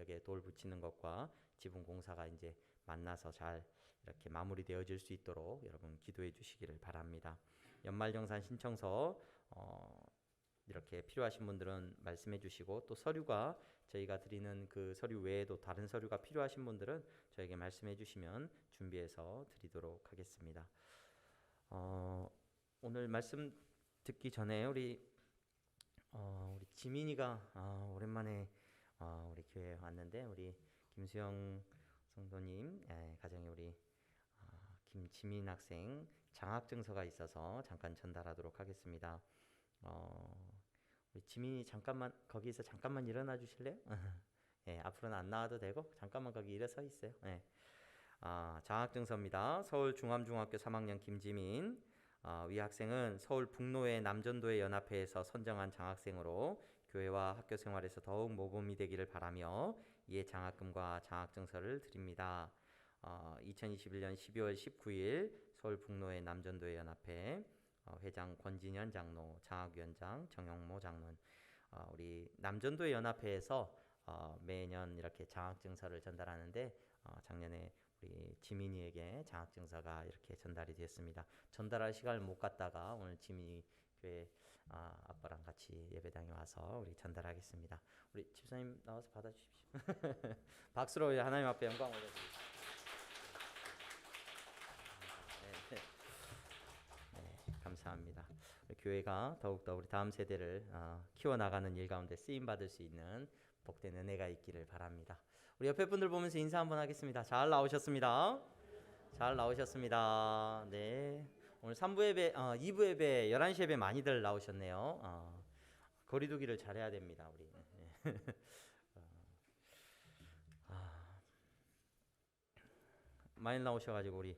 벽에 돌 붙이는 것과 지붕 공사가 이제 만나서 잘 이렇게 마무리되어질 수 있도록 여러분 기도해 주시기를 바랍니다. 연말정산 신청서 이렇게 필요하신 분들은 말씀해 주시고, 또 서류가 저희가 드리는 그 서류 외에도 다른 서류가 필요하신 분들은 저에게 말씀해 주시면 준비해서 드리도록 하겠습니다. 오늘 말씀 듣기 전에 우리 지민이가 오랜만에 우리 교회에 왔는데, 우리 김수영 성도님 가정에 우리 김지민 학생 장학증서가 있어서 잠깐 전달하도록 하겠습니다. 우리 지민이 잠깐만 거기서 잠깐만 일어나 주실래요? 예, 앞으로는 안 나와도 되고 잠깐만 거기 일어서 있어요. 예. 장학증서입니다. 서울중암중학교 3학년 김지민. 위 학생은 서울 북노회 남전도회 연합회에서 선정한 장학생으로 교회와 학교 생활에서 더욱 모범이 되기를 바라며 이에 장학금과 장학증서를 드립니다. 2021년 12월 19일 서울 북노회 남전도회 연합회 회장 권진현 장로, 장학위원장 정영모 장로는 우리 남전도회 연합회에서 매년 이렇게 장학증서를 전달하는데 작년에 우리 지민이에게 장학증서가 이렇게 전달이 됐습니다. 전달할 시간을 못 갖다가 오늘 지민이 교회 아빠랑 같이 예배당에 와서 우리 전달하겠습니다. 우리 집사님 나와서 받아주십시오. 박수로 하나님 앞에 영광 올려드립니다. 감사합니다. 우리 교회가 더욱더 우리 다음 세대를 키워나가는 일 가운데 쓰임받을 수 있는 복된 은혜가 있기를 바랍니다. 우리 옆에 분들 보면서 인사 한번 하겠습니다. 잘 나오셨습니다. 잘 나오셨습니다. 네, 오늘 3부 예배, 2부 예배, 11시 예배 많이들 나오셨네요. 거리두기를 잘해야 됩니다. 우리 많이 나오셔가지고 우리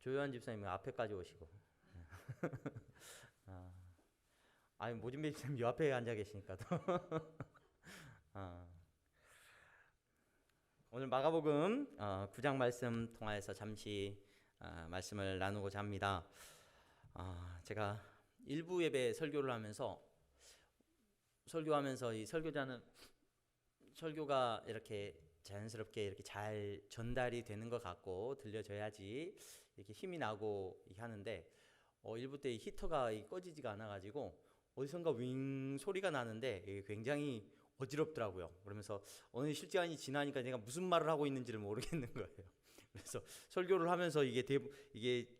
조요한 집사님 앞에까지 오시고 아니 모진배 집사님 요 앞에 앉아 계시니까 오늘 마가복음 9장 말씀 통하여서 잠시 말씀을 나누고자 합니다. 제가 일부 예배 설교를 하면서 이 설교자는 설교가 이렇게 자연스럽게 이렇게 잘 전달이 되는 것 같고 들려져야지 이렇게 힘이 나고 하는데 일부 때 히터가 꺼지지가 않아가지고 어디선가 윙 소리가 나는데 이게 굉장히 어지럽더라고요. 그러면서 어느 시간이 지나니까 내가 무슨 말을 하고 있는지를 모르겠는 거예요. 그래서 설교를 하면서 이게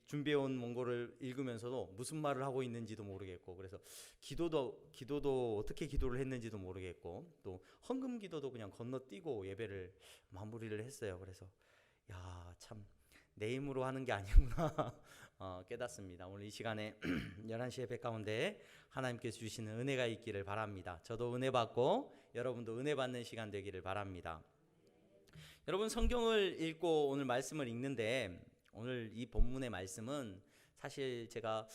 준비해온 원고를 읽으면서도 무슨 말을 하고 있는지도 모르겠고, 그래서 기도도 어떻게 기도를 했는지도 모르겠고, 또 헌금 기도도 그냥 건너뛰고 예배를 마무리를 했어요. 그래서 참 내 힘으로 하는 게 아니구나 깨닫습니다. 오늘 이 시간에 11시 예배 가운데 하나님께서 주시는 은혜가 있기를 바랍니다. 저도 은혜 받고 여러분도 은혜 받는 시간 되기를 바랍니다. 여러분, 성경을 읽고 오늘 말씀을 읽는데, 오늘 이 본문의 말씀은 사실 제가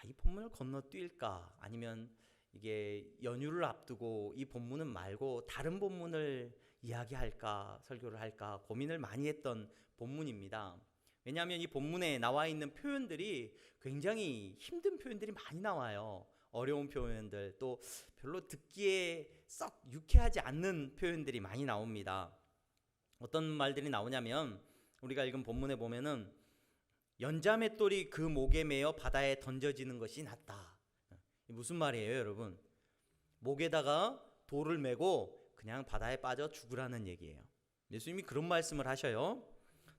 이 본문을 건너뛸까, 아니면 이게 연휴를 앞두고 이 본문은 말고 다른 본문을 이야기할까, 설교를 할까 고민을 많이 했던 본문입니다. 왜냐하면 이 본문에 나와 있는 표현들이 굉장히 힘든 표현들이 많이 나와요. 어려운 표현들, 또 별로 듣기에 썩 유쾌하지 않는 표현들이 많이 나옵니다. 어떤 말들이 나오냐면, 우리가 읽은 본문에 보면은 연자맷돌이 그 목에 매어 바다에 던져지는 것이 낫다. 무슨 말이에요, 여러분? 목에다가 돌을 메고 그냥 바다에 빠져 죽으라는 얘기예요. 예수님이 그런 말씀을 하셔요.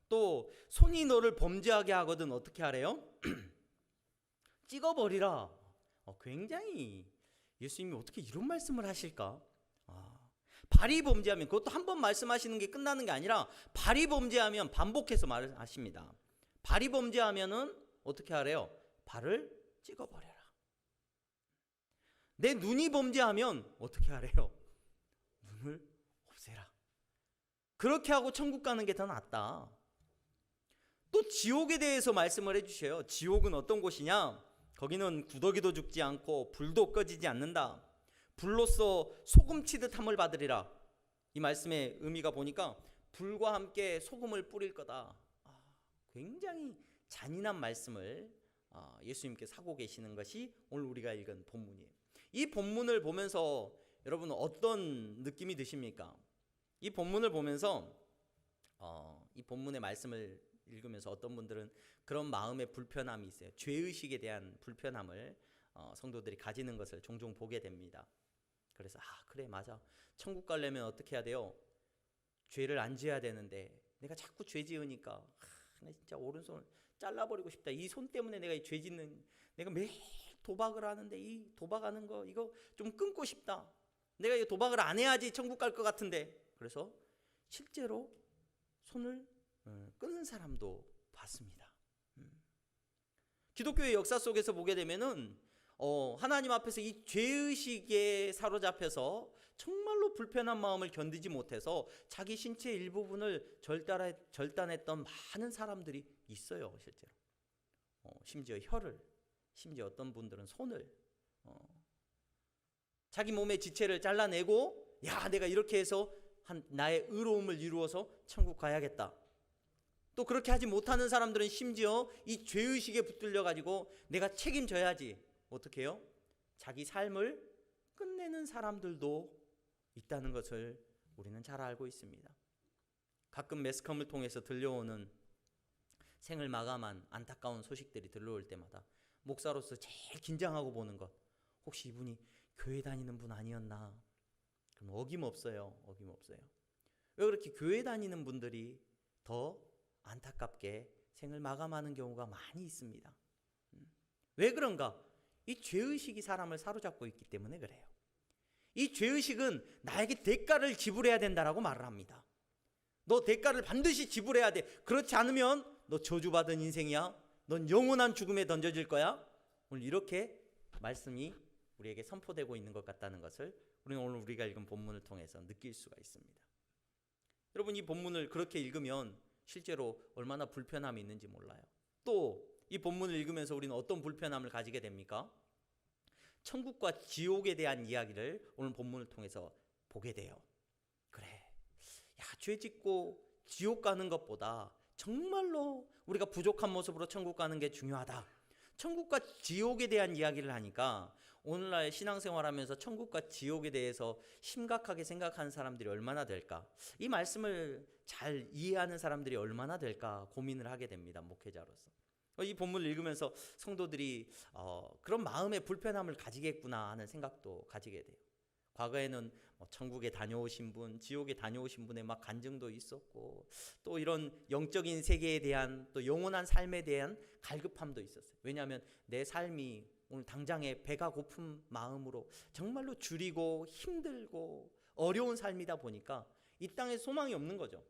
또 손이 너를 범죄하게 하거든 어떻게 하래요? 찍어버리라. 굉장히 예수님이 어떻게 이런 말씀을 하실까? 발이 범죄하면, 그것도 한 번 말씀하시는 게 끝나는 게 아니라 발이 범죄하면 반복해서 말을 하십니다. 발이 범죄하면은 어떻게 하래요? 발을 찍어버려라. 내 눈이 범죄하면 어떻게 하래요? 눈을 없애라. 그렇게 하고 천국 가는 게 더 낫다. 또 지옥에 대해서 말씀을 해주셔요. 지옥은 어떤 곳이냐? 거기는 구더기도 죽지 않고 불도 꺼지지 않는다. 불로써 소금 치듯 함을 받으리라. 이 말씀의 의미가 보니까 불과 함께 소금을 뿌릴 거다. 굉장히 잔인한 말씀을 예수님께서 하고 계시는 것이 오늘 우리가 읽은 본문이에요. 이 본문을 보면서 여러분 어떤 느낌이 드십니까? 이 본문을 보면서 이 본문의 말씀을 읽으면서 어떤 분들은 그런 마음의 불편함이 있어요. 죄의식에 대한 불편함을 성도들이 가지는 것을 종종 보게 됩니다. 그래서 그래 맞아. 천국 가려면 어떻게 해야 돼요? 죄를 안 지어야 되는데 내가 자꾸 죄 지으니까 나 진짜 오른손을 잘라버리고 싶다. 이 손 때문에 내가 이 죄 짓는, 내가 매일 도박을 하는데 이 도박하는 거 이거 좀 끊고 싶다. 내가 이 도박을 안 해야지 천국 갈 것 같은데. 그래서 실제로 손을 끊는 사람도 봤습니다. 기독교의 역사 속에서 보게 되면은 하나님 앞에서 이 죄의식에 사로잡혀서 정말로 불편한 마음을 견디지 못해서 자기 신체 일부분을 절단했던 많은 사람들이 있어요. 실제로 심지어 혀를, 심지어 어떤 분들은 손을, 자기 몸의 지체를 잘라내고 내가 이렇게 해서 나의 의로움을 이루어서 천국 가야겠다. 또 그렇게 하지 못하는 사람들은 심지어 이 죄의식에 붙들려 가지고 내가 책임져야지. 어떻게 해요? 자기 삶을 끝내는 사람들도 있다는 것을 우리는 잘 알고 있습니다. 가끔 매스컴을 통해서 들려오는 생을 마감한 안타까운 소식들이 들려올 때마다 목사로서 제일 긴장하고 보는 것, 혹시 이분이 교회 다니는 분 아니었나? 그럼 어김없어요. 왜 그렇게 교회 다니는 분들이 더 안타깝게 생을 마감하는 경우가 많이 있습니다. 왜 그런가? 이 죄의식이 사람을 사로잡고 있기 때문에 그래요. 이 죄의식은 나에게 대가를 지불해야 된다라고 말을 합니다. 너 대가를 반드시 지불해야 돼. 그렇지 않으면 너 저주받은 인생이야. 넌 영원한 죽음에 던져질 거야. 오늘 이렇게 말씀이 우리에게 선포되고 있는 것 같다는 것을 우리는 오늘 우리가 읽은 본문을 통해서 느낄 수가 있습니다. 여러분, 이 본문을 그렇게 읽으면 실제로 얼마나 불편함이 있는지 몰라요. 또 이 본문을 읽으면서 우리는 어떤 불편함을 가지게 됩니까? 천국과 지옥에 대한 이야기를 오늘 본문을 통해서 보게 돼요. 그래, 죄 짓고 지옥 가는 것보다 정말로 우리가 부족한 모습으로 천국 가는 게 중요하다. 천국과 지옥에 대한 이야기를 하니까 오늘날 신앙생활하면서 천국과 지옥에 대해서 심각하게 생각하는 사람들이 얼마나 될까? 이 말씀을 잘 이해하는 사람들이 얼마나 될까 고민을 하게 됩니다. 목회자로서. 이 본문을 읽으면서 성도들이 그런 마음의 불편함을 가지겠구나 하는 생각도 가지게 돼요. 과거에는 천국에 다녀오신 분, 지옥에 다녀오신 분의 막 간증도 있었고, 또 이런 영적인 세계에 대한, 또 영원한 삶에 대한 갈급함도 있었어요. 왜냐하면 내 삶이 오늘 당장에 배가 고픈 마음으로 정말로 줄이고 힘들고 어려운 삶이다 보니까 이 땅에 소망이 없는 거죠.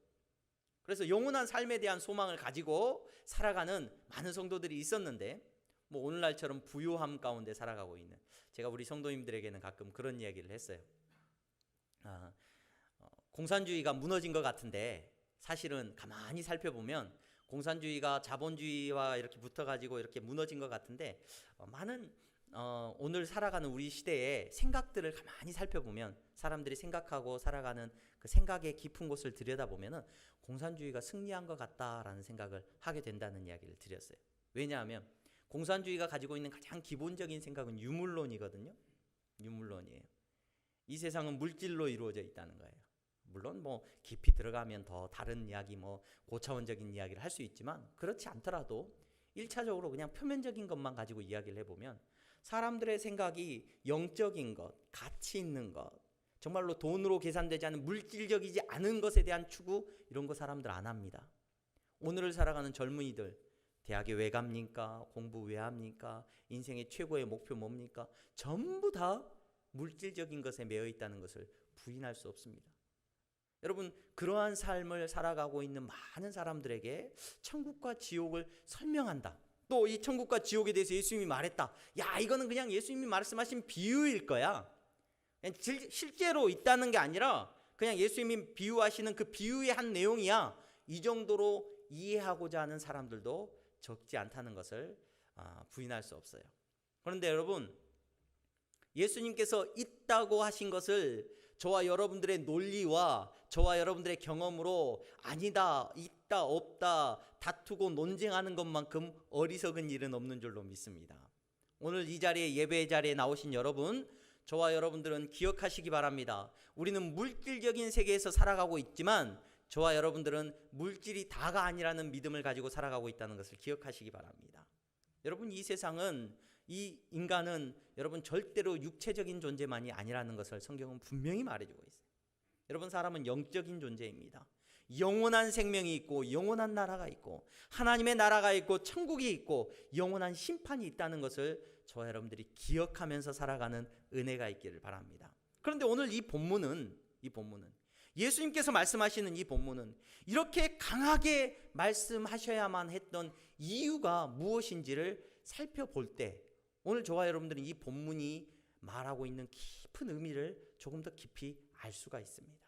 그래서 영원한 삶에 대한 소망을 가지고 살아가는 많은 성도들이 있었는데, 오늘날처럼 부유함 가운데 살아가고 있는, 제가 우리 성도님들에게는 가끔 그런 이야기를 했어요. 공산주의가 무너진 것 같은데 사실은 가만히 살펴보면 공산주의가 자본주의와 이렇게 붙어가지고 이렇게 무너진 것 같은데, 많은 오늘 살아가는 우리 시대의 생각들을 가만히 살펴보면, 사람들이 생각하고 살아가는 그 생각의 깊은 곳을 들여다보면 공산주의가 승리한 것 같다라는 생각을 하게 된다는 이야기를 드렸어요. 왜냐하면 공산주의가 가지고 있는 가장 기본적인 생각은 유물론이거든요. 유물론이에요. 이 세상은 물질로 이루어져 있다는 거예요. 물론 깊이 들어가면 더 다른 이야기, 고차원적인 이야기를 할 수 있지만, 그렇지 않더라도 1차적으로 그냥 표면적인 것만 가지고 이야기를 해보면 사람들의 생각이 영적인 것, 가치 있는 것, 정말로 돈으로 계산되지 않은 물질적이지 않은 것에 대한 추구, 이런 거 사람들 안 합니다. 오늘을 살아가는 젊은이들, 대학에 왜 갑니까? 공부 왜 합니까? 인생의 최고의 목표 뭡니까? 전부 다 물질적인 것에 매여 있다는 것을 부인할 수 없습니다. 여러분, 그러한 삶을 살아가고 있는 많은 사람들에게 천국과 지옥을 설명한다. 또 이 천국과 지옥에 대해서 예수님이 말했다. 이거는 그냥 예수님이 말씀하신 비유일 거야. 실제로 있다는 게 아니라 그냥 예수님이 비유하시는 그 비유의 한 내용이야. 이 정도로 이해하고자 하는 사람들도 적지 않다는 것을 부인할 수 없어요. 그런데 여러분, 예수님께서 있다고 하신 것을 저와 여러분들의 논리와 저와 여러분들의 경험으로 아니다, 있다, 없다 다투고 논쟁하는 것만큼 어리석은 일은 없는 줄로 믿습니다. 오늘 이 자리에, 예배 자리에 나오신 여러분, 저와 여러분들은 기억하시기 바랍니다. 우리는 물질적인 세계에서 살아가고 있지만 저와 여러분들은 물질이 다가 아니라는 믿음을 가지고 살아가고 있다는 것을 기억하시기 바랍니다. 여러분, 이 세상은, 이 인간은 여러분 절대로 육체적인 존재만이 아니라는 것을 성경은 분명히 말해주고 있어요. 여러분, 사람은 영적인 존재입니다. 영원한 생명이 있고 영원한 나라가 있고 하나님의 나라가 있고 천국이 있고 영원한 심판이 있다는 것을 저와 여러분들이 기억하면서 살아가는 은혜가 있기를 바랍니다. 그런데 오늘 이 본문은 예수님께서 말씀하시는 이 본문은 이렇게 강하게 말씀하셔야만 했던 이유가 무엇인지를 살펴볼 때 오늘 저와 여러분들은 이 본문이 말하고 있는 깊은 의미를 조금 더 깊이 알 수가 있습니다.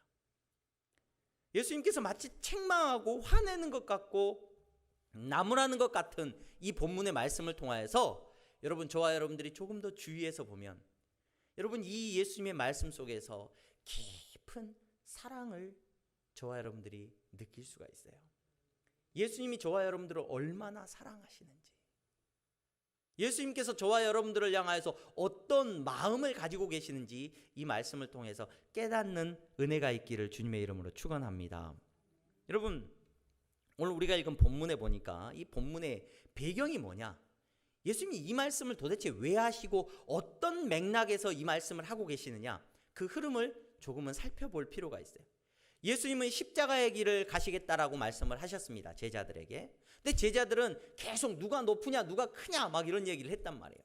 예수님께서 마치 책망하고 화내는 것 같고 나무라는 것 같은 이 본문의 말씀을 통하여서 여러분, 저와 여러분들이 조금 더 주의해서 보면 여러분, 이 예수님의 말씀 속에서 깊은 사랑을 저와 여러분들이 느낄 수가 있어요. 예수님이 저와 여러분들을 얼마나 사랑하시는지, 예수님께서 저와 여러분들을 향하여서 어떤 마음을 가지고 계시는지 이 말씀을 통해서 깨닫는 은혜가 있기를 주님의 이름으로 축원합니다. 여러분, 오늘 우리가 읽은 본문에 보니까 이 본문의 배경이 뭐냐? 예수님이 이 말씀을 도대체 왜 하시고 어떤 맥락에서 이 말씀을 하고 계시느냐? 그 흐름을 조금은 살펴볼 필요가 있어요. 예수님은 십자가의 길을 가시겠다라고 말씀을 하셨습니다, 제자들에게. 근데 제자들은 계속 누가 높으냐 누가 크냐 막 이런 얘기를 했단 말이에요.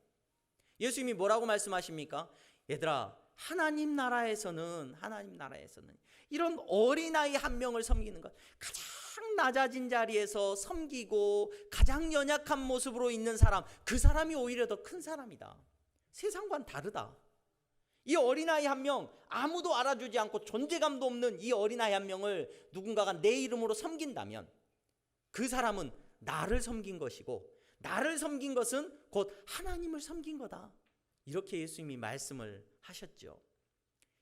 예수님이 뭐라고 말씀하십니까? 얘들아, 하나님 나라에서는 이런 어린아이 한 명을 섬기는 것, 가장 낮아진 자리에서 섬기고 가장 연약한 모습으로 있는 사람, 그 사람이 오히려 더 큰 사람이다. 세상과는 다르다. 이 어린아이 한 명, 아무도 알아주지 않고 존재감도 없는 이 어린아이 한 명을 누군가가 내 이름으로 섬긴다면 그 사람은 나를 섬긴 것이고 나를 섬긴 것은 곧 하나님을 섬긴 거다. 이렇게 예수님이 말씀을 하셨죠.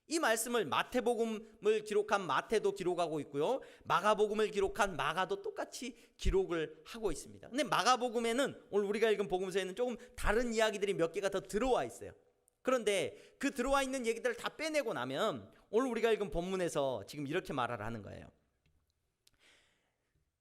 이 말씀을 마태복음을 기록한 마태도 기록하고 있고요, 마가복음을 기록한 마가도 똑같이 기록을 하고 있습니다. 근데 마가복음에는 오늘 우리가 읽은 복음서에는 조금 다른 이야기들이 몇 개가 더 들어와 있어요. 그런데 그 들어와 있는 얘기들을 다 빼내고 나면 오늘 우리가 읽은 본문에서 지금 이렇게 말을 하는 거예요.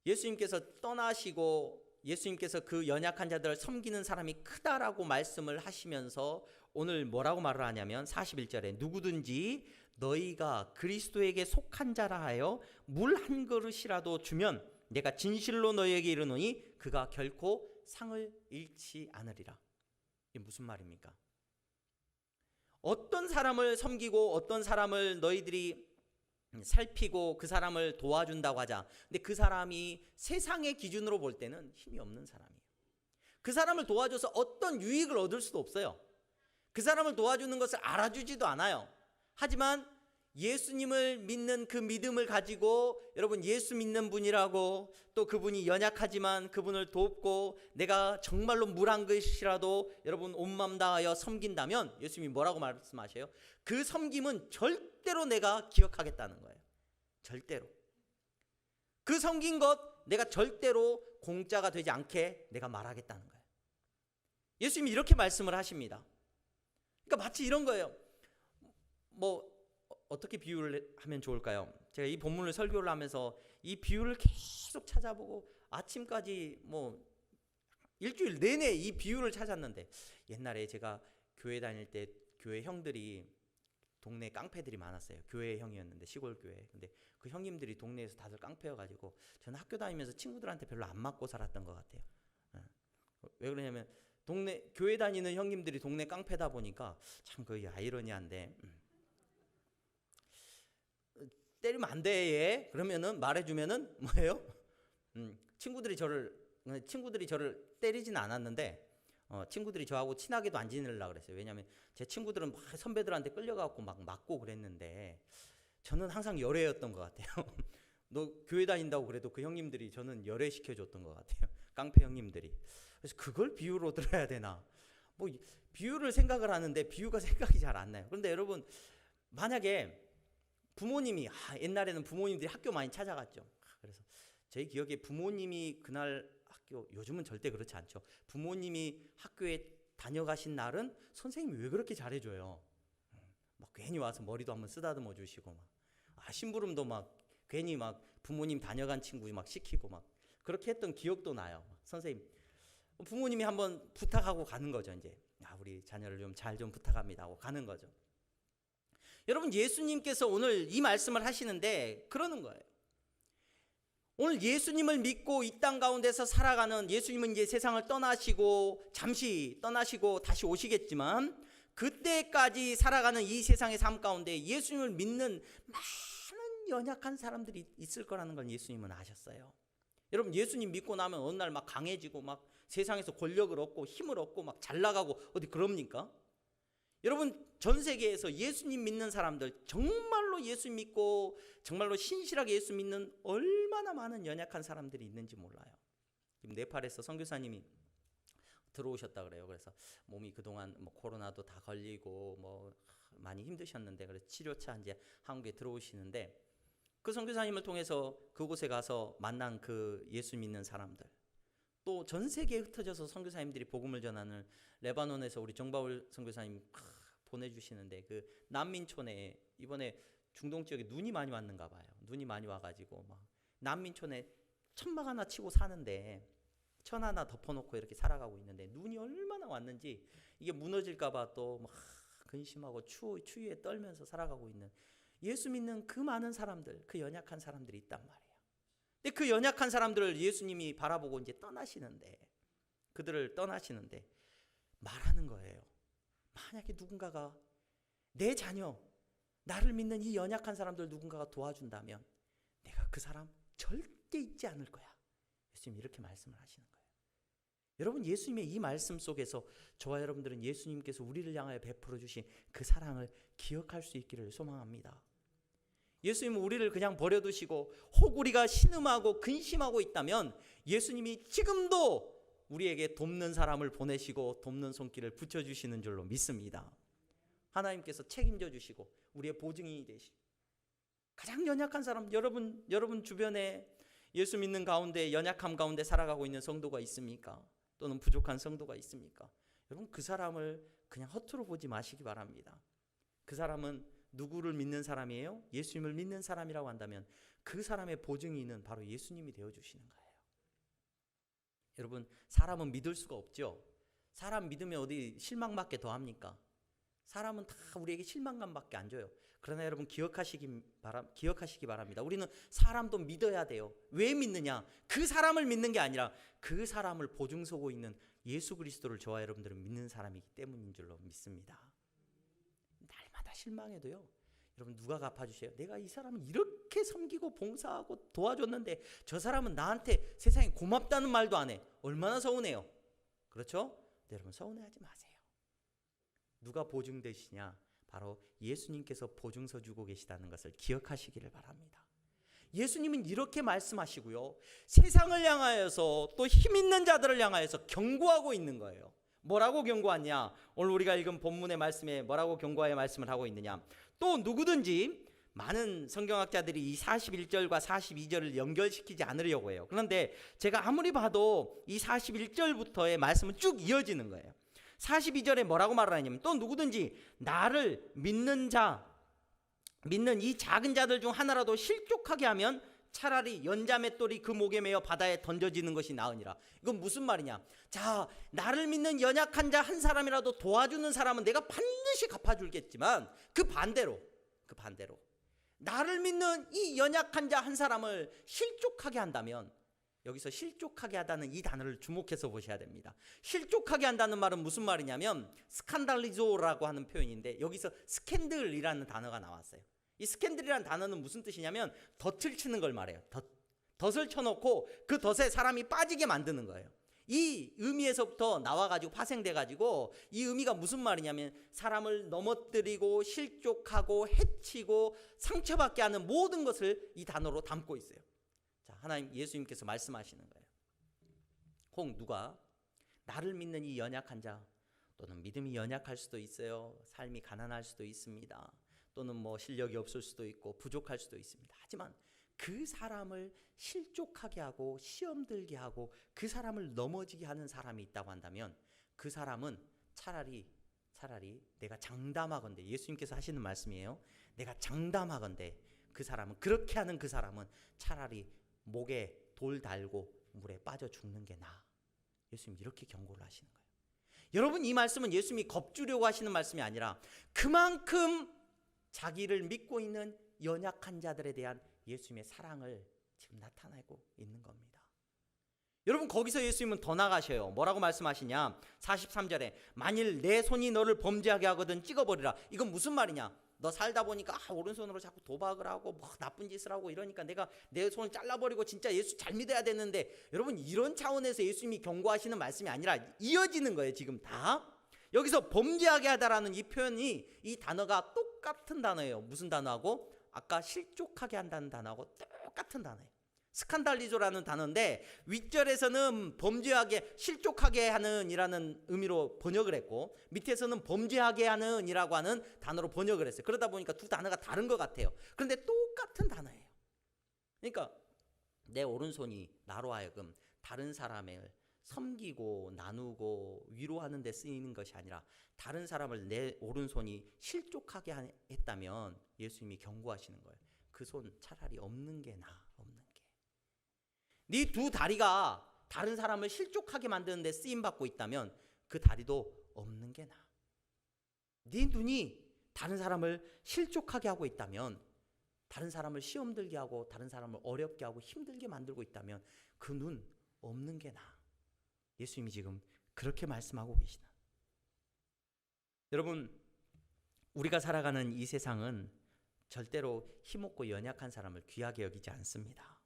예수님께서 떠나시고 예수님께서 그 연약한 자들을 섬기는 사람이 크다라고 말씀을 하시면서 오늘 뭐라고 말을 하냐면 41절에 누구든지 너희가 그리스도에게 속한 자라 하여 물 한 그릇이라도 주면 내가 진실로 너희에게 이르노니 그가 결코 상을 잃지 않으리라. 이게 무슨 말입니까? 어떤 사람을 섬기고 어떤 사람을 너희들이 살피고 그 사람을 도와준다고 하자. 근데 그 사람이 세상의 기준으로 볼 때는 힘이 없는 사람이에요. 그 사람을 도와줘서 어떤 유익을 얻을 수도 없어요. 그 사람을 도와주는 것을 알아주지도 않아요. 하지만 예수님을 믿는 그 믿음을 가지고 여러분, 예수 믿는 분이라고, 또 그분이 연약하지만 그분을 돕고 내가 정말로 물 한 그릇이라도 여러분 온 마음 다하여 섬긴다면 예수님이 뭐라고 말씀하셔요? 그 섬김은 절대로 내가 기억하겠다는 거예요. 절대로. 그 섬긴 것 내가 절대로 공짜가 되지 않게 내가 말하겠다는 거예요. 예수님이 이렇게 말씀을 하십니다. 그러니까 마치 이런 거예요. 어떻게 비유를 하면 좋을까요? 제가 이 본문을 설교를 하면서 이 비유를 계속 찾아보고 아침까지 일주일 내내 이 비유를 찾았는데, 옛날에 제가 교회 다닐 때 교회 형들이, 동네 깡패들이 많았어요. 교회 형이었는데, 시골 교회. 근데 그 형님들이 동네에서 다들 깡패여가지고 저는 학교 다니면서 친구들한테 별로 안 맞고 살았던 것 같아요. 왜 그러냐면 교회 다니는 형님들이 동네 깡패다 보니까 참 그 아이러니한데, 때리면 안 돼, 얘. 그러면은 말해주면은 뭐예요? 친구들이 저를 때리진 않았는데 친구들이 저하고 친하게도 안 지내려고 그랬어요. 왜냐하면 제 친구들은 막 선배들한테 끌려가고 막 맞고 그랬는데 저는 항상 열애였던 것 같아요. 너 교회 다닌다고 그래도 그 형님들이 저는 열애시켜줬던 것 같아요. 깡패 형님들이. 그래서 그걸 비유로 들어야 되나? 비유를 생각을 하는데 비유가 생각이 잘 안 나요. 그런데 여러분, 만약에 부모님이, 옛날에는 부모님들이 학교 많이 찾아갔죠. 그래서 제 기억에 부모님이 그날 학교, 요즘은 절대 그렇지 않죠. 부모님이 학교에 다녀가신 날은 선생님이 왜 그렇게 잘해줘요? 막 괜히 와서 머리도 한번 쓰다듬어 주시고 막 심부름도 막 괜히 막 부모님 다녀간 친구 막 시키고 막 그렇게 했던 기억도 나요. 선생님, 부모님이 한번 부탁하고 가는 거죠. 이제 우리 자녀를 좀 잘 좀 부탁합니다 하고 가는 거죠. 여러분, 예수님께서 오늘 이 말씀을 하시는데 그러는 거예요. 오늘 예수님을 믿고 이 땅 가운데서 살아가는, 예수님은 이제 세상을 떠나시고 잠시 떠나시고 다시 오시겠지만 그때까지 살아가는 이 세상의 삶 가운데 예수님을 믿는 많은 연약한 사람들이 있을 거라는 걸 예수님은 아셨어요. 여러분, 예수님 믿고 나면 어느 날 막 강해지고 막 세상에서 권력을 얻고 힘을 얻고 막 잘 나가고 어디 그럽니까? 여러분, 전 세계에서 예수님 믿는 사람들, 정말로 예수 믿고 정말로 신실하게 예수 믿는 얼마나 많은 연약한 사람들이 있는지 몰라요. 지금 네팔에서 선교사님이 들어오셨다 그래요. 그래서 몸이 그동안 뭐 코로나도 다 걸리고 뭐 많이 힘드셨는데, 그래서 치료차 이제 한국에 들어오시는데, 그 선교사님을 통해서 그곳에 가서 만난 그 예수 믿는 사람들, 또 전 세계에 흩어져서 선교사님들이 복음을 전하는 레바논에서 우리 정바울 선교사님 보내주시는데, 그 난민촌에 이번에 중동 지역에 눈이 많이 왔는가 봐요. 눈이 많이 와가지고 막 난민촌에 천막 하나 치고 사는데 천 하나 덮어놓고 이렇게 살아가고 있는데, 눈이 얼마나 왔는지 이게 무너질까봐 또 막 근심하고 추위에 떨면서 살아가고 있는 예수 믿는 그 많은 사람들, 그 연약한 사람들이 있단 말이에요. 근데 그 연약한 사람들을 예수님이 바라보고 이제 떠나시는데, 그들을 떠나시는데 말하는 거예요. 만약에 누군가가 내 자녀, 나를 믿는 이 연약한 사람들 누군가가 도와준다면 내가 그 사람 절대 잊지 않을 거야. 예수님이 이렇게 말씀을 하시는 거예요. 여러분, 예수님의 이 말씀 속에서 저와 여러분들은 예수님께서 우리를 향하여 베풀어 주신 그 사랑을 기억할 수 있기를 소망합니다. 예수님은 우리를 그냥 버려두시고 혹 우리가 신음하고 근심하고 있다면 예수님이 지금도 우리에게 돕는 사람을 보내시고 돕는 손길을 붙여주시는 줄로 믿습니다. 하나님께서 책임져 주시고 우리의 보증인이 되시고, 가장 연약한 사람, 여러분 주변에 예수 믿는 가운데 연약함 가운데 살아가고 있는 성도가 있습니까? 또는 부족한 성도가 있습니까? 여러분, 그 사람을 그냥 허투루 보지 마시기 바랍니다. 그 사람은 누구를 믿는 사람이에요? 예수님을 믿는 사람이라고 한다면 그 사람의 보증인은 바로 예수님이 되어주시는 거예요. 여러분, 사람은 믿을 수가 없죠. 사람 믿으면 어디 실망밖에 더 합니까? 사람은 다 우리에게 실망감밖에 안 줘요. 그러나 여러분, 기억하시기 바랍니다. 우리는 사람도 믿어야 돼요. 왜 믿느냐? 그 사람을 믿는 게 아니라 그 사람을 보증서고 있는 예수 그리스도를 저와 여러분들은 믿는 사람이기 때문인 줄로 믿습니다. 날마다 실망해도요, 여러분, 누가 갚아주세요? 내가 이 사람을 이렇게 섬기고 봉사하고 도와줬는데 저 사람은 나한테 세상에 고맙다는 말도 안 해. 얼마나 서운해요. 그렇죠? 네, 여러분, 서운해하지 마세요. 누가 보증되시냐? 바로 예수님께서 보증서 주고 계시다는 것을 기억하시기를 바랍니다. 예수님은 이렇게 말씀하시고요, 세상을 향하여서 또 힘 있는 자들을 향하여서 경고하고 있는 거예요. 뭐라고 경고하냐? 오늘 우리가 읽은 본문의 말씀에 뭐라고 경고하여 말씀을 하고 있느냐? 또 누구든지, 많은 성경학자들이 이 41절과 42절을 연결시키지 않으려고 해요. 그런데 제가 아무리 봐도 이 41절부터의 말씀은 쭉 이어지는 거예요. 42절에 뭐라고 말하냐면, 또 누구든지 나를 믿는 이 작은 자들 중 하나라도 실족하게 하면 차라리 연자맷돌이 그 목에 매어 바다에 던져지는 것이 나으니라. 이건 무슨 말이냐? 자, 나를 믿는 연약한 자 한 사람이라도 도와주는 사람은 내가 반드시 갚아줄겠지만, 그 반대로 나를 믿는 이 연약한 자 한 사람을 실족하게 한다면, 여기서 실족하게 하다는 이 단어를 주목해서 보셔야 됩니다. 실족하게 한다는 말은 무슨 말이냐면 스칸달리조라고 하는 표현인데, 여기서 스캔들이라는 단어가 나왔어요. 이 스캔들이라는 단어는 무슨 뜻이냐면 덫을 치는 걸 말해요. 덫을 쳐놓고 그 덫에 사람이 빠지게 만드는 거예요. 이 의미에서부터 나와가지고 파생돼가지고, 이 의미가 무슨 말이냐면 사람을 넘어뜨리고 실족하고 해치고 상처받게 하는 모든 것을 이 단어로 담고 있어요. 자, 하나님, 예수님께서 말씀하시는 거예요. 혹 누가 나를 믿는 이 연약한 자, 또는 믿음이 연약할 수도 있어요. 삶이 가난할 수도 있습니다. 또는 뭐 실력이 없을 수도 있고 부족할 수도 있습니다. 하지만 그 사람을 실족하게 하고 시험 들게 하고 그 사람을 넘어지게 하는 사람이 있다고 한다면, 그 사람은 차라리 차라리 내가 장담하건대, 예수님께서 하시는 말씀이에요. 내가 장담하건대 그렇게 하는 그 사람은 차라리 목에 돌 달고 물에 빠져 죽는 게 나아. 예수님 이렇게 경고를 하시는 거예요. 여러분, 이 말씀은 예수님이 겁주려고 하시는 말씀이 아니라 그만큼 자기를 믿고 있는 연약한 자들에 대한 예수님의 사랑을 지금 나타내고 있는 겁니다. 여러분, 거기서 예수님은 더 나가셔요. 뭐라고 말씀하시냐? 43절에 만일 내 손이 너를 범죄하게 하거든 찍어버리라. 이건 무슨 말이냐? 너 살다 보니까 오른손으로 자꾸 도박을 하고 뭐 나쁜 짓을 하고 이러니까 내가 내 손을 잘라버리고 진짜 예수 잘 믿어야 되는데, 여러분 이런 차원에서 예수님이 경고하시는 말씀이 아니라 이어지는 거예요. 지금 다 여기서 범죄하게 하다라는 이 표현이, 이 단어가 똑같은 단어예요. 무슨 단어하고? 아까 실족하게 한다는 단어하고 똑같은 단어예요. 스칸달리조라는 단어인데 윗절에서는 범죄하게, 실족하게 하는 이라는 의미로 번역을 했고 밑에서는 범죄하게 하는 이라고 하는 단어로 번역을 했어요. 그러다 보니까 두 단어가 다른 것 같아요. 그런데 똑같은 단어예요. 그러니까 내 오른손이 나로 하여금 다른 사람을 섬기고 나누고 위로하는 데 쓰이는 것이 아니라 다른 사람을 내 오른손이 실족하게 했다면 예수님이 경고하시는 거예요. 그 손 차라리 없는 게 나아. 없는 게. 네 두 다리가 다른 사람을 실족하게 만드는 데 쓰임받고 있다면 그 다리도 없는 게 나아. 네 눈이 다른 사람을 실족하게 하고 있다면, 다른 사람을 시험 들게 하고 다른 사람을 어렵게 하고 힘들게 만들고 있다면 그 눈 없는 게 나아. 예수님이 지금 그렇게 말씀하고 계시다. 여러분, 우리가 살아가는 이 세상은 절대로 힘없고 연약한 사람을 귀하게 여기지 않습니다.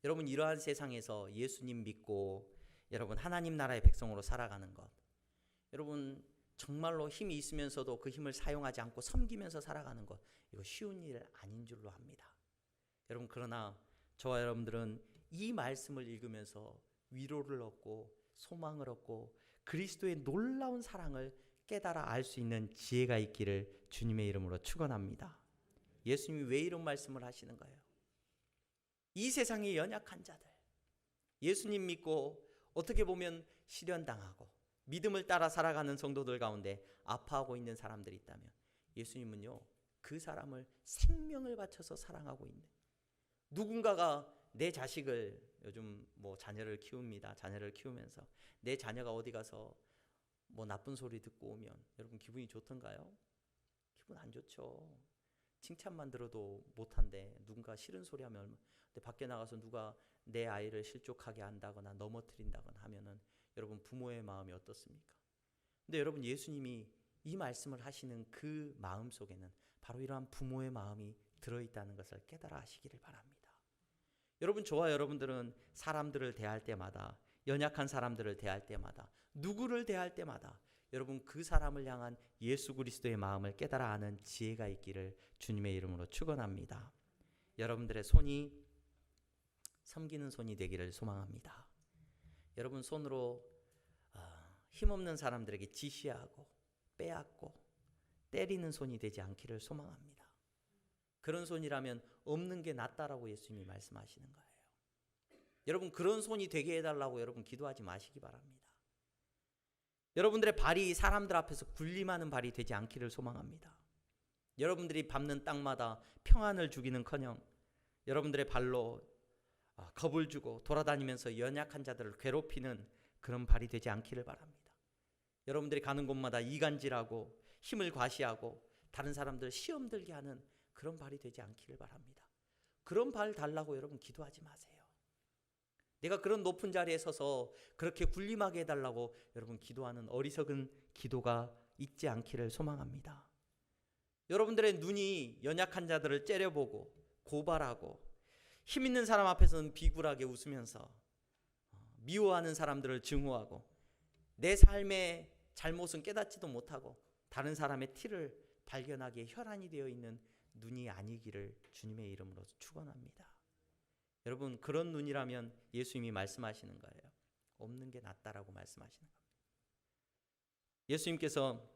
여러분, 이러한 세상에서 예수님 믿고 여러분 하나님 나라의 백성으로 살아가는 것, 여러분 정말로 힘이 있으면서도 그 힘을 사용하지 않고 섬기면서 살아가는 것, 이거 쉬운 일 아닌 줄로 압니다. 여러분, 그러나 저와 여러분들은 이 말씀을 읽으면서 위로를 얻고 소망을 얻고 그리스도의 놀라운 사랑을 깨달아 알 수 있는 지혜가 있기를 주님의 이름으로 축원합니다. 예수님이 왜 이런 말씀을 하시는 거예요? 이 세상의 연약한 자들, 예수님 믿고 어떻게 보면 시련당하고 믿음을 따라 살아가는 성도들 가운데 아파하고 있는 사람들이 있다면 예수님은요, 그 사람을 생명을 바쳐서 사랑하고 있는, 누군가가 내 자식을, 요즘 뭐 자녀를 키웁니다. 자녀를 키우면서 내 자녀가 어디 가서 뭐 나쁜 소리 듣고 오면 여러분 기분이 좋던가요? 기분 안 좋죠. 칭찬만 들어도 못한데 누군가 싫은 소리 하면 얼마나. 근데 밖에 나가서 누가 내 아이를 실족하게 한다거나 넘어뜨린다거나 하면은 여러분 부모의 마음이 어떻습니까? 근데 여러분, 예수님이 이 말씀을 하시는 그 마음 속에는 바로 이러한 부모의 마음이 들어있다는 것을 깨달아 하시기를 바랍니다. 여러분, 저와 여러분들은 사람들을 대할 때마다, 연약한 사람들을 대할 때마다, 누구를 대할 때마다 여러분 그 사람을 향한 예수 그리스도의 마음을 깨달아 아는 지혜가 있기를 주님의 이름으로 축원합니다. 여러분들의 손이 섬기는 손이 되기를 소망합니다. 여러분 손으로 힘없는 사람들에게 지시하고 빼앗고 때리는 손이 되지 않기를 소망합니다. 그런 손이라면 없는 게 낫다라고 예수님이 말씀하시는 거예요. 여러분, 그런 손이 되게 해달라고 여러분 기도하지 마시기 바랍니다. 여러분들의 발이 사람들 앞에서 군림하는 발이 되지 않기를 소망합니다. 여러분들이 밟는 땅마다 평안을 주기는커녕 여러분들의 발로 겁을 주고 돌아다니면서 연약한 자들을 괴롭히는 그런 발이 되지 않기를 바랍니다. 여러분들이 가는 곳마다 이간질하고 힘을 과시하고 다른 사람들 시험 들게 하는 그런 발이 되지 않기를 바랍니다. 그런 발 달라고 여러분 기도하지 마세요. 내가 그런 높은 자리에 서서 그렇게 군림하게 해달라고 여러분 기도하는 어리석은 기도가 있지 않기를 소망합니다. 여러분들의 눈이 연약한 자들을 째려보고 고발하고 힘 있는 사람 앞에서는 비굴하게 웃으면서 미워하는 사람들을 증오하고 내 삶의 잘못은 깨닫지도 못하고 다른 사람의 티를 발견하기에 혈안이 되어 있는 눈이 아니기를 주님의 이름으로 축원합니다. 여러분, 그런 눈이라면 예수님이 말씀하시는 거예요. 없는 게 낫다라고 말씀하시는 겁니다. 예수님께서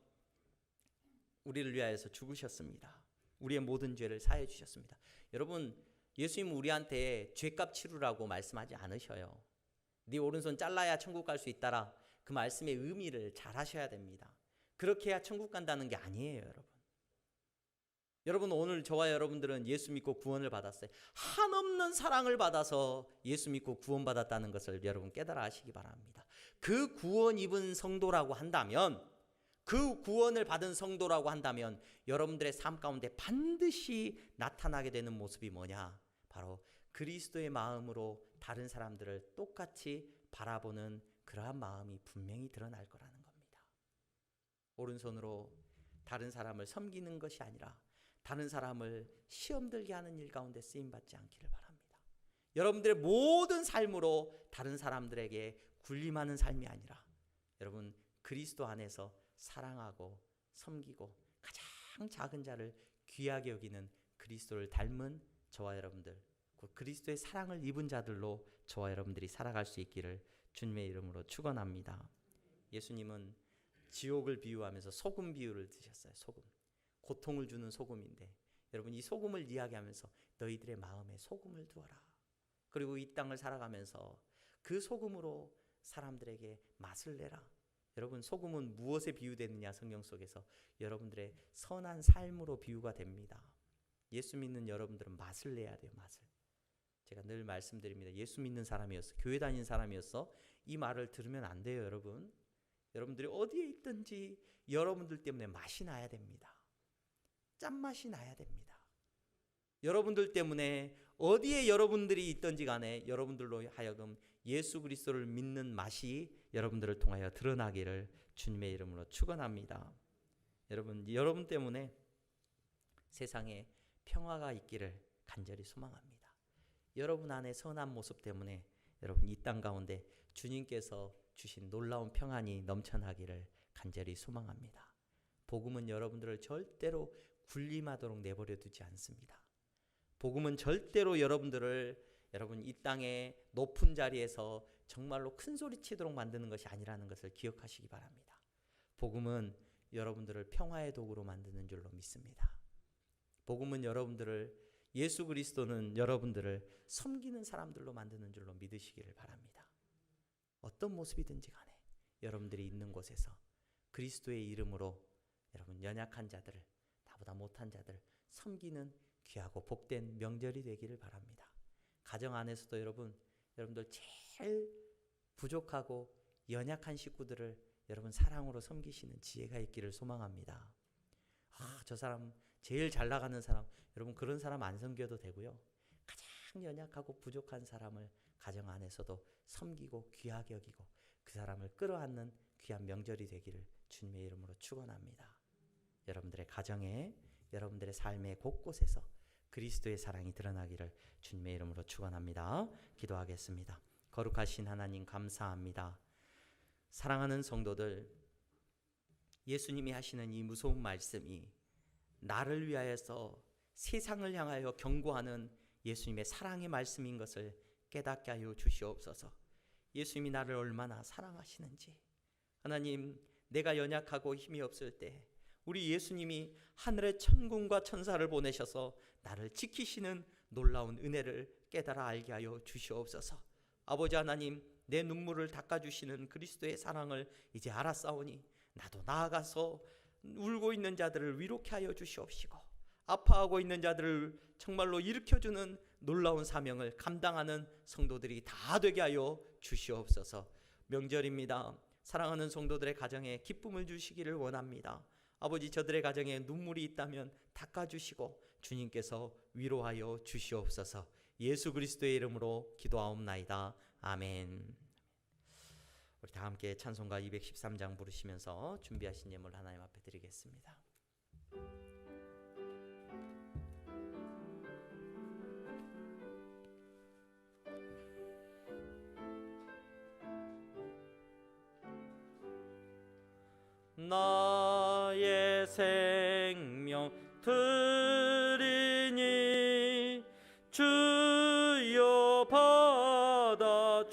우리를 위하여서 죽으셨습니다. 우리의 모든 죄를 사해 주셨습니다. 여러분, 예수님은 우리한테 죄값 치르라고 말씀하지 않으셔요. 네 오른손 잘라야 천국 갈 수 있다라, 그 말씀의 의미를 잘 하셔야 됩니다. 그렇게 해야 천국 간다는 게 아니에요, 여러분. 여러분, 오늘 저와 여러분들은 예수 믿고 구원을 받았어요. 한없는 사랑을 받아서 예수 믿고 구원받았다는 것을 여러분 깨달아 하시기 바랍니다. 그 구원 입은 성도라고 한다면, 그 구원을 받은 성도라고 한다면 여러분들의 삶 가운데 반드시 나타나게 되는 모습이 뭐냐? 바로 그리스도의 마음으로 다른 사람들을 똑같이 바라보는 그러한 마음이 분명히 드러날 거라는 겁니다. 오른손으로 다른 사람을 섬기는 것이 아니라 다른 사람을 시험 들게 하는 일 가운데 쓰임받지 않기를 바랍니다. 여러분들의 모든 삶으로 다른 사람들에게 군림하는 삶이 아니라 여러분 그리스도 안에서 사랑하고 섬기고 가장 작은 자를 귀하게 여기는 그리스도를 닮은 저와 여러분들, 그리스도의 사랑을 입은 자들로 저와 여러분들이 살아갈 수 있기를 주님의 이름으로 축원합니다. 예수님은 지옥을 비유하면서 소금 비유를 드셨어요. 소금. 고통을 주는 소금인데 여러분 이 소금을 이야기하면서 너희들의 마음에 소금을 두어라. 그리고 이 땅을 살아가면서 그 소금으로 사람들에게 맛을 내라. 여러분 소금은 무엇에 비유되느냐? 성경 속에서 여러분들의 선한 삶으로 비유가 됩니다. 예수 믿는 여러분들은 맛을 내야 돼요. 맛을. 제가 늘 말씀드립니다. 예수 믿는 사람이었어, 교회 다니는 사람이었어, 이 말을 들으면 안 돼요. 여러분 여러분들이 어디에 있든지 여러분들 때문에 맛이 나야 됩니다. 짠맛이 나야 됩니다. 여러분들 때문에 어디에 여러분들이 있든지 간에 여러분들로 하여금 예수 그리스도를 믿는 맛이 여러분들을 통하여 드러나기를 주님의 이름으로 축원합니다. 여러분 때문에 세상에 평화가 있기를 간절히 소망합니다. 여러분 안에 선한 모습 때문에 여러분 이 땅 가운데 주님께서 주신 놀라운 평안이 넘쳐나기를 간절히 소망합니다. 복음은 여러분들을 절대로 군림하도록 내버려 두지 않습니다. 복음은 절대로 여러분들을 여러분 이 땅의 높은 자리에서 정말로 큰 소리 치도록 만드는 것이 아니라는 것을 기억하시기 바랍니다. 복음은 여러분들을 평화의 도구로 만드는 줄로 믿습니다. 복음은 예수 그리스도는 여러분들을 섬기는 사람들로 만드는 줄로 믿으시기를 바랍니다. 어떤 모습이든지 간에 여러분들이 있는 곳에서 그리스도의 이름으로 여러분 연약한 자들을, 나보다 못한 자들을 섬기는 귀하고 복된 명절이 되기를 바랍니다. 가정 안에서도 여러분들 제일 부족하고 연약한 식구들을 여러분 사랑으로 섬기시는 지혜가 있기를 소망합니다. 저 사람 제일 잘 나가는 사람, 여러분 그런 사람 안 섬겨도 되고요. 가장 연약하고 부족한 사람을 가정 안에서도 섬기고 귀하게 여기고 그 사람을 끌어안는 귀한 명절이 되기를 주님의 이름으로 축원합니다. 여러분들의 가정에, 여러분들의 삶의 곳곳에서 그리스도의 사랑이 드러나기를 주님의 이름으로 축원합니다. 기도하겠습니다. 거룩하신 하나님 감사합니다. 사랑하는 성도들, 예수님이 하시는 이 무서운 말씀이 나를 위하여서 세상을 향하여 경고하는 예수님의 사랑의 말씀인 것을 깨닫게 하여 주시옵소서. 예수님이 나를 얼마나 사랑하시는지, 하나님 내가 연약하고 힘이 없을 때 우리 예수님이 하늘의 천군과 천사를 보내셔서 나를 지키시는 놀라운 은혜를 깨달아 알게 하여 주시옵소서. 아버지 하나님, 내 눈물을 닦아주시는 그리스도의 사랑을 이제 알았사오니 나도 나아가서 울고 있는 자들을 위로케 하여 주시옵시고 아파하고 있는 자들을 정말로 일으켜주는 놀라운 사명을 감당하는 성도들이 다 되게 하여 주시옵소서. 명절입니다. 사랑하는 성도들의 가정에 기쁨을 주시기를 원합니다. 아버지, 저들의 가정에 눈물이 있다면 닦아주시고 주님께서 위로하여 주시옵소서. 예수 그리스도의 이름으로 기도하옵나이다. 아멘. 우리 다 함께 찬송가 213장 부르시면서 준비하신 예물 하나님 앞에 드리겠습니다. 나의 생명 드리니 주여 받아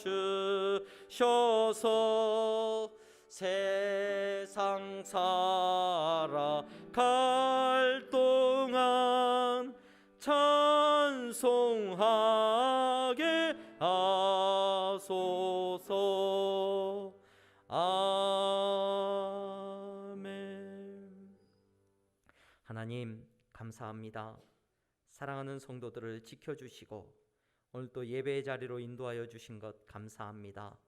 주셔서 세상 살아갈 동안 찬송하게 하소서. 아멘. 하나님 감사합니다. 사랑하는 성도들을 지켜주시고 오늘 또 예배의 자리로 인도하여 주신 것 감사합니다.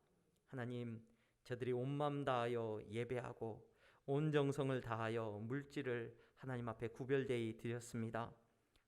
하나님, 저들이 온 마음 다하여 예배하고 온 정성을 다하여 물질을 하나님 앞에 구별되이 드렸습니다.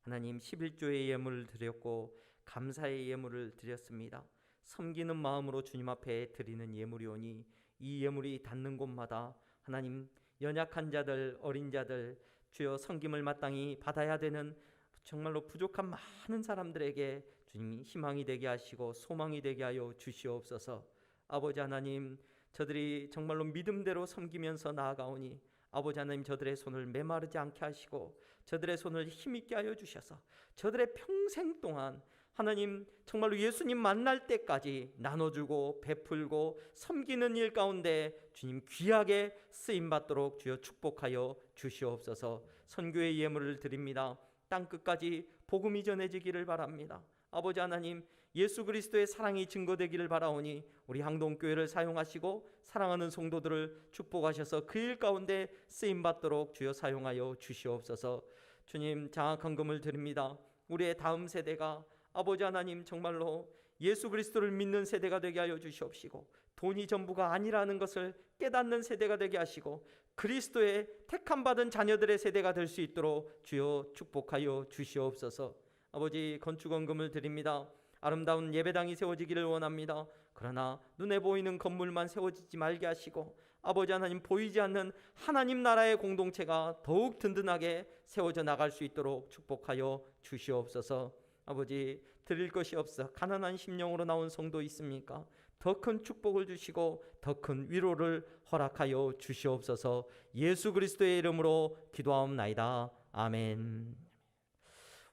하나님, 11조의 예물을 드렸고 감사의 예물을 드렸습니다. 섬기는 마음으로 주님 앞에 드리는 예물이오니 이 예물이 닿는 곳마다 하나님, 연약한 자들, 어린 자들, 주여 섬김을 마땅히 받아야 되는 정말로 부족한 많은 사람들에게 주님이 희망이 되게 하시고 소망이 되게 하여 주시옵소서. 아버지 하나님, 저들이 정말로 믿음대로 섬기면서 나아가오니 아버지 하나님, 저들의 손을 메마르지 않게 하시고 저들의 손을 힘있게 하여 주셔서 저들의 평생 동안 하나님 정말로 예수님 만날 때까지 나눠주고 베풀고 섬기는 일 가운데 주님 귀하게 쓰임받도록 주여 축복하여 주시옵소서. 선교의 예물을 드립니다. 땅끝까지 복음이 전해지기를 바랍니다. 아버지 하나님, 예수 그리스도의 사랑이 증거되기를 바라오니 우리 항동교회를 사용하시고 사랑하는 성도들을 축복하셔서 그 일 가운데 쓰임받도록 주여 사용하여 주시옵소서. 주님, 장학헌금을 드립니다. 우리의 다음 세대가 아버지 하나님 정말로 예수 그리스도를 믿는 세대가 되게 하여 주시옵시고 돈이 전부가 아니라는 것을 깨닫는 세대가 되게 하시고 그리스도의 택함받은 자녀들의 세대가 될 수 있도록 주여 축복하여 주시옵소서. 아버지, 건축헌금을 드립니다. 아름다운 예배당이 세워지기를 원합니다. 그러나 눈에 보이는 건물만 세워지지 말게 하시고 아버지 하나님, 보이지 않는 하나님 나라의 공동체가 더욱 든든하게 세워져 나갈 수 있도록 축복하여 주시옵소서. 아버지, 드릴 것이 없어 가난한 심령으로 나온 성도 있습니까? 더 큰 축복을 주시고 더 큰 위로를 허락하여 주시옵소서. 예수 그리스도의 이름으로 기도하옵나이다. 아멘.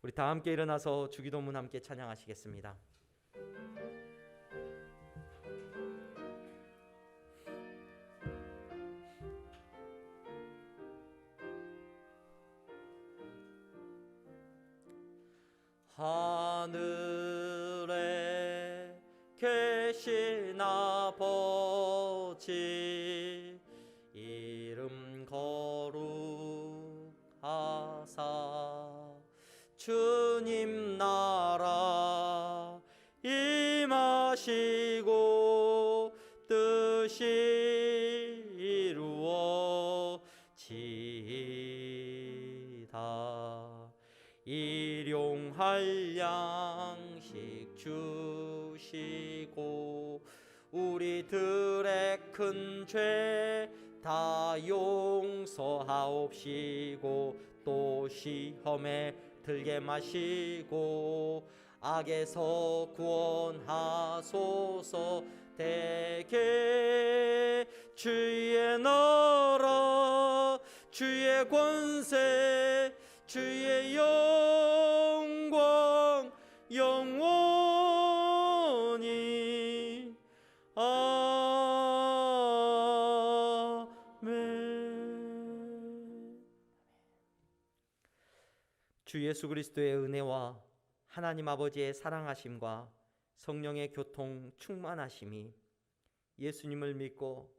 우리 다 함께 일어나서 주기도문 함께 찬양하시겠습니다. 하늘에 계신 아버지, 이름 거룩하사 주님 나라 임하시고 뜻이 이루어지이다. 일용할 양식 주시고 우리들의 큰 죄 다 용서하옵시고 또 시험에 들게 마시고 악에서 구원하소서. 대개 주의 나라 주의 권세 주의 영광 영원히 아멘. 주 예수 그리스도의 은혜와 하나님 아버지의 사랑하심과 성령의 교통 충만하심이 예수님을 믿고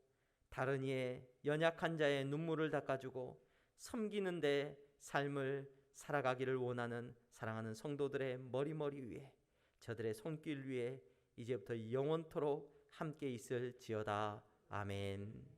다른 이의 연약한 자의 눈물을 닦아주고 섬기는 데 삶을 살아가기를 원하는 사랑하는 성도들의 머리 위에, 저들의 손길 위에 이제부터 영원토록 함께 있을지어다. 아멘.